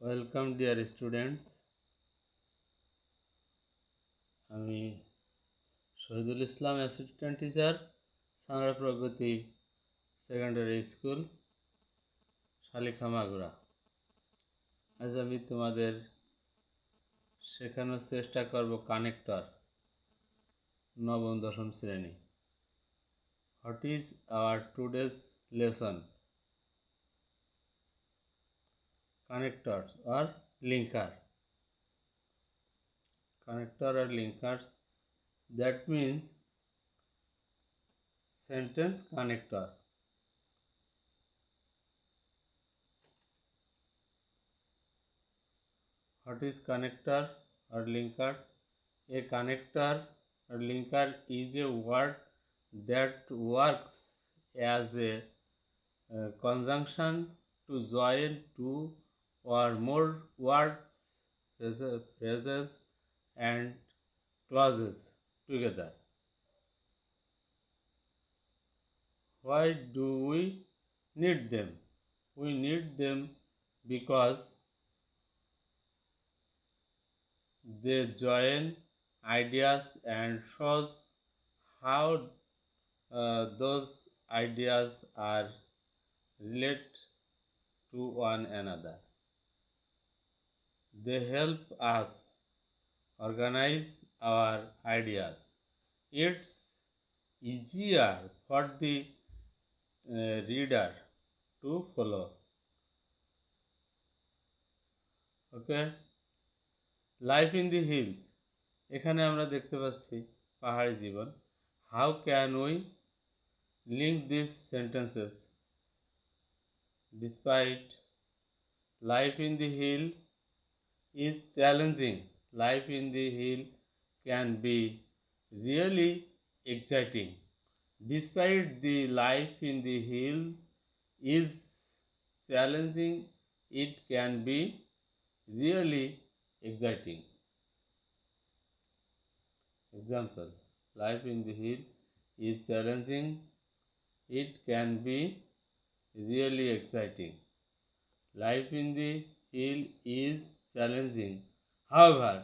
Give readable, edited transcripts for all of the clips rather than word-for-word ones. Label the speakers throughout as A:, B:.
A: Welcome dear students. আমি Shahidul Islam, assistant teacher, সাংড়া প্রগতি secondary school, Shalikha Magura. আজ আমি তোমাদের শেখানোর চেষ্টা করব কানেক্টর, নবম দশম শ্রেণী। What is our today's lesson? Connectors or linker. Connector or linkers, that means sentence connector. What is connector or linker? A connector or linker is a word that works as a conjunction to join two or more words, phrases and clauses together. Why do we need them? We need them because they join ideas and shows how those ideas are related to one another. They help us organize our ideas. It's easier for the reader to follow. Okay. Life in the hills, এখানে আমরা দেখতে পাচ্ছি পাহাড়ি জীবন। How can we link this sentences? Despite life in the hill is challenging, life in the hill can be really exciting. Despite the life in the hill is challenging, it can be really exciting. Example, life in the hill is challenging, it can be really exciting. Life in the hill is challenging, however,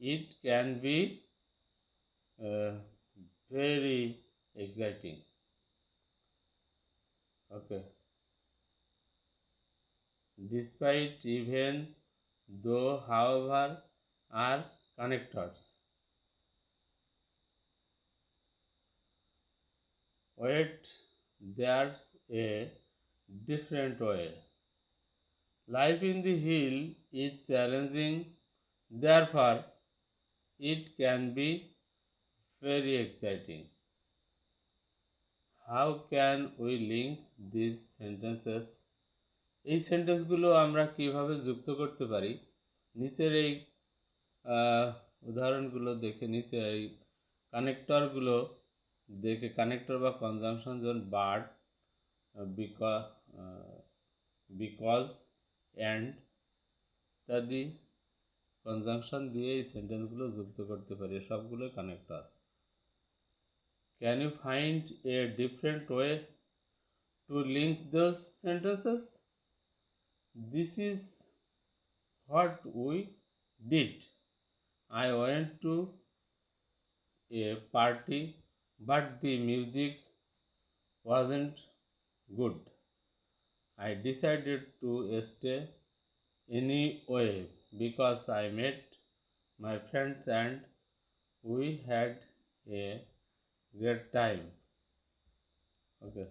A: it can be very exciting. Okay. Despite, even though, however are connectors. Wait, there's a different way. Life in the hill is challenging, therefore it can be very exciting. How can we link these sentences? এই সেন্টেন্সগুলো আমরা কিভাবে যুক্ত করতে পারি? নিচের এই উদাহরণগুলো দেখে, নিচের এই কানেক্টরগুলো দেখে, কানেক্টর বা কনজাংশন যেমন বাট, বিকজ, অ্যান্ড ইত্যাদি কনজাংশন দিয়ে এই সেন্টেন্সগুলো যুক্ত করতে পারি। সবগুলোই connector. Can you find a different way to link those sentences? This is what we did. I went to a party, but the music wasn't good. I decided to stay anyway because I met my friends and we had a great time. Okay.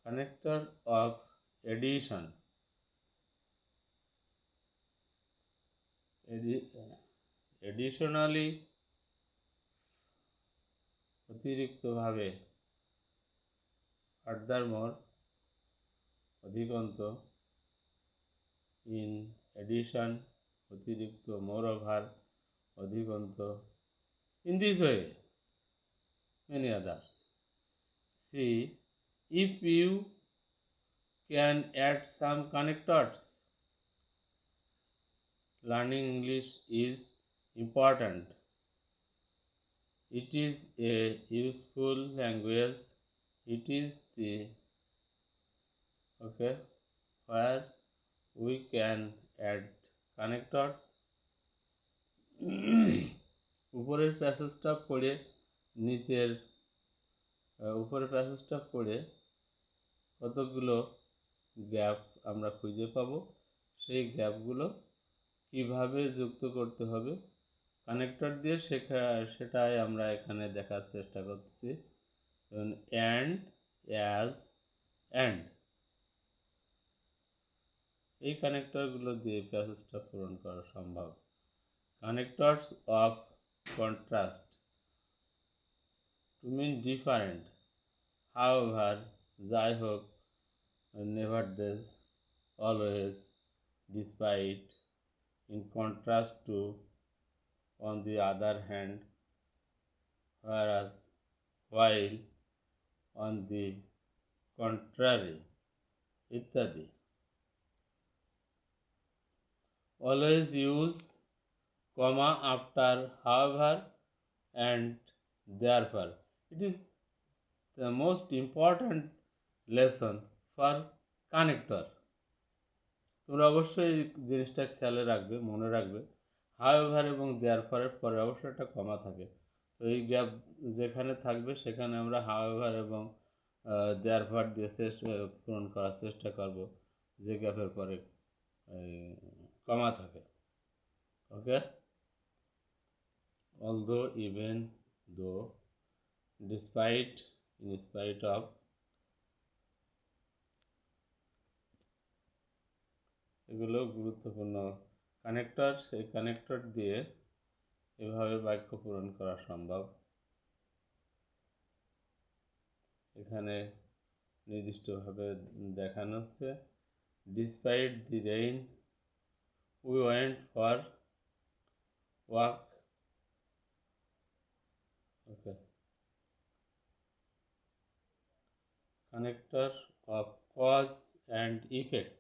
A: Connector of addition. Additionally, অতিরিক্তভাবে, furthermore, অধিকন্ত, in addition, অতিরিক্ত, moreover, অধিকন্ত, in this way, many others. See if you can add some connectors. Learning English is important. It is a useful language it is the okay where we can add connectors. উপরের প্যাসেজটা পড়ে নিচের উপরের প্যাসেজটা পড়ে কতগুলো gap আমরা খুঁজে পাবো, সেই গ্যাপগুলো কিভাবে যুক্ত করতে হবে কানেক্টর দিয়ে সেটাই আমরা এখানে দেখার চেষ্টা করছি। যেমন অ্যান্ড, অ্যাজ, অ্যান্ড এই কানেক্টরগুলো দিয়ে প্যাসেজটা পূরণ করা সম্ভব। Connectors of contrast to mean different, however যাই হোক, nevertheless, always, despite, in contrast to, on the other hand, whereas, while, on the contrary, ইত্যাদি। Always use comma after however and therefore. It is the most important lesson for connector. তোমরা অবশ্যই এই জিনিসটা খেয়ালে রাখবে, মনে রাখবে, হাউএভার এবং দেয়ারফরের পরে অবশ্যই একটা কমা থাকে। তো এই গ্যাপ যেখানে থাকবে সেখানে আমরা হাউএভার এবং দেয়ারফর দিয়ে পূরণ করার চেষ্টা করব যে গ্যাপের পরে কমা থাকে। Okay, although, even though, despite, in spite of, এগুলো গুরুত্বপূর্ণ কানেক্টর। সেই কানেক্টর দিয়ে এভাবে বাক্য পূরণ করা সম্ভব। এখানে নির্দিষ্টভাবে দেখানো হচ্ছে, despite the rain we went for walk. Okay, connector of cause and effect.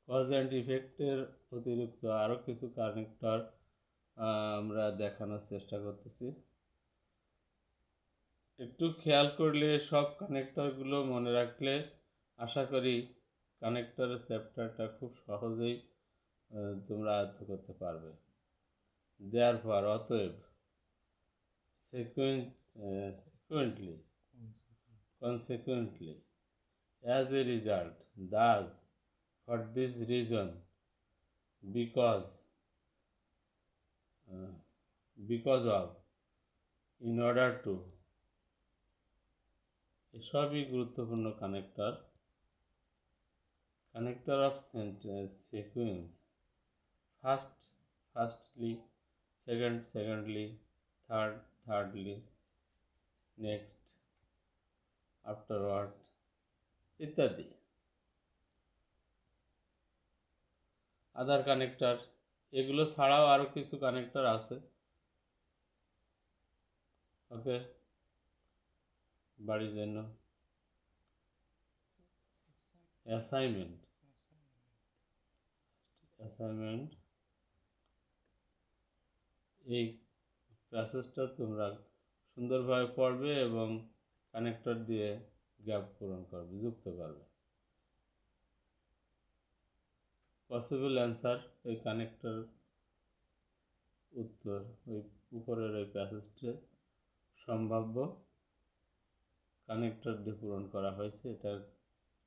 A: Cause and ইফেক্টের অতিরিক্ত আরও কিছু কানেক্টর আমরা দেখানোর চেষ্টা করতেছি। একটু খেয়াল করলে সব কানেক্টরগুলো মনে রাখলে আশা করি কানেক্টরের চ্যাপ্টারটা খুব সহজেই তোমরা আয়ত্ত করতে পারবে। দেয়ারফর, অতএব, সেকুয়েন্টলি, consequently, as a result, thus, for this reason, because of, in order to, এসবই গুরুত্বপূর্ণ connector. Connector of sequence, firstly, secondly, thirdly, next, afterward ইত্যাদি। আদার কানেক্টর, এগুলো ছাড়াও আরও কিছু কানেক্টর আছে। ওকে, বাড়ির জন্য অ্যাসাইনমেন্ট, এই প্যাসেজটা তোমরা সুন্দরভাবে পড়বে এবং কানেক্টর দিয়ে গ্যাপ পূরণ করবে, যুক্ত করবে। পসিবল অ্যান্সার, ওই কানেক্টর উত্তর ওই উপরের ওই প্যাসেজটা সম্ভাব্য কানেক্টর দিয়ে পূরণ করা হয়েছে। এটা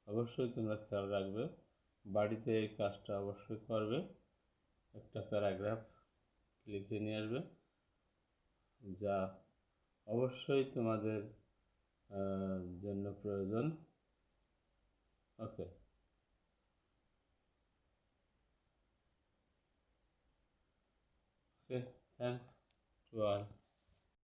A: অবশ্যই তোমরা খেয়াল রাখবে, বাড়িতে এই কাজটা অবশ্যই করবে। একটা প্যারাগ্রাফ লিখে নিয়ে আসবে, যা অবশ্যই তোমাদের জন্য প্রয়োজন। ওকে, থ্যাংকস টু অল।